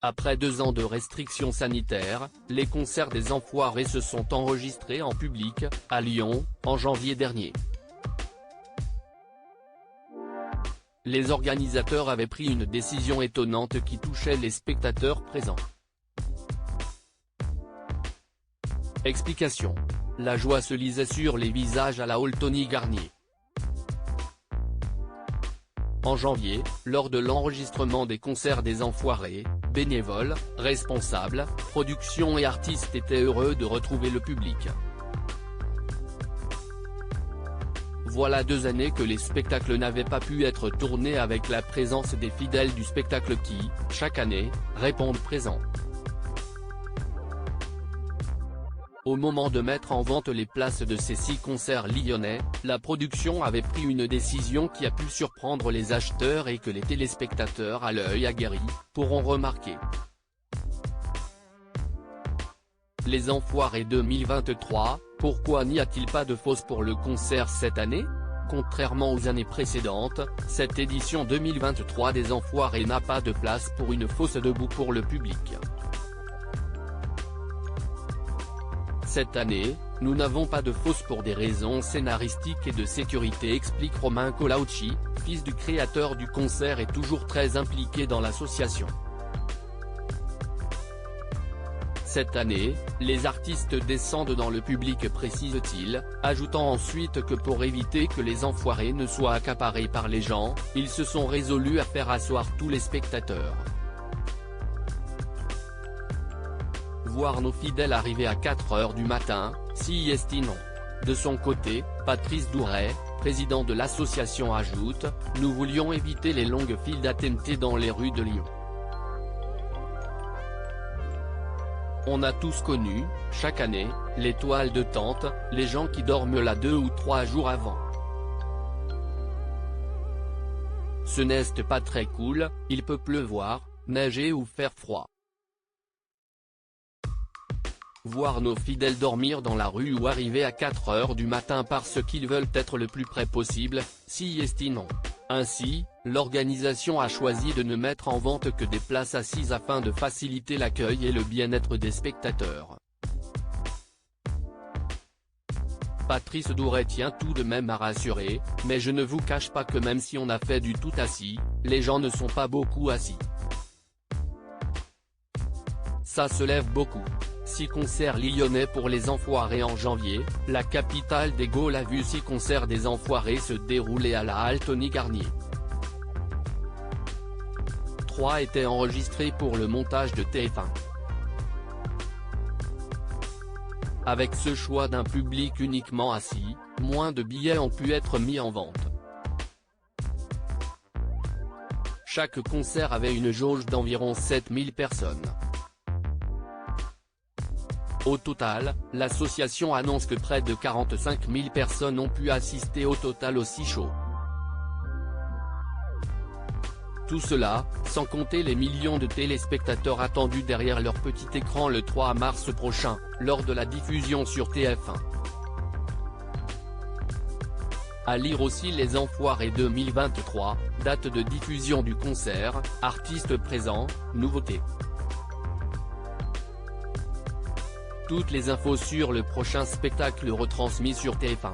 Après 2 ans de restrictions sanitaires, les concerts des Enfoirés se sont enregistrés en public, à Lyon, en janvier dernier. Les organisateurs avaient pris une décision étonnante qui touchait les spectateurs présents. Explication. La joie se lisait sur les visages à la hall Tony Garnier. En janvier, lors de l'enregistrement des concerts des Enfoirés, bénévoles, responsables, productions et artistes étaient heureux de retrouver le public. Voilà 2 années que les spectacles n'avaient pas pu être tournés avec la présence des fidèles du spectacle qui, chaque année, répondent présents. Au moment de mettre en vente les places de ces 6 concerts lyonnais, la production avait pris une décision qui a pu surprendre les acheteurs et que les téléspectateurs à l'œil aguerri pourront remarquer. Les Enfoirés 2023, pourquoi n'y a-t-il pas de fosse pour le concert cette année ? Contrairement aux années précédentes, cette édition 2023 des Enfoirés n'a pas de place pour une fosse debout pour le public. Cette année, nous n'avons pas de fosse pour des raisons scénaristiques et de sécurité, explique Romain Colaucci, fils du créateur du concert et toujours très impliqué dans l'association. Cette année, les artistes descendent dans le public, précise-t-il, ajoutant ensuite que pour éviter que les Enfoirés ne soient accaparés par les gens, ils se sont résolus à faire asseoir tous les spectateurs. Voir nos fidèles arriver à 4 h du matin, si estimons. De son côté, Patrice Douret, président de l'association, ajoute « Nous voulions éviter les longues files d'attente dans les rues de Lyon. On a tous connu, chaque année, les toiles de tente, les gens qui dorment là 2 ou 3 jours avant. Ce n'est pas très cool, il peut pleuvoir, neiger ou faire froid. Voir nos fidèles dormir dans la rue ou arriver à 4 h du matin parce qu'ils veulent être le plus près possible, si estimons. Ainsi, l'organisation a choisi de ne mettre en vente que des places assises afin de faciliter l'accueil et le bien-être des spectateurs. Patrice Douret tient tout de même à rassurer, mais je ne vous cache pas que même si on a fait du tout assis, les gens ne sont pas beaucoup assis. Ça se lève beaucoup. 6 concerts lyonnais pour les Enfoirés en janvier, la capitale des Gaules a vu 6 concerts des Enfoirés se dérouler à la halle Tony Garnier. 3 étaient enregistrés pour le montage de TF1. Avec ce choix d'un public uniquement assis, moins de billets ont pu être mis en vente. Chaque concert avait une jauge d'environ 7000 personnes. Au total, l'association annonce que près de 45 000 personnes ont pu assister au total aux 6 shows. Tout cela, sans compter les millions de téléspectateurs attendus derrière leur petit écran le 3 mars prochain, lors de la diffusion sur TF1. À lire aussi les Enfoirés 2023, date de diffusion du concert, artistes présents, nouveautés. Toutes les infos sur le prochain spectacle retransmis sur TF1.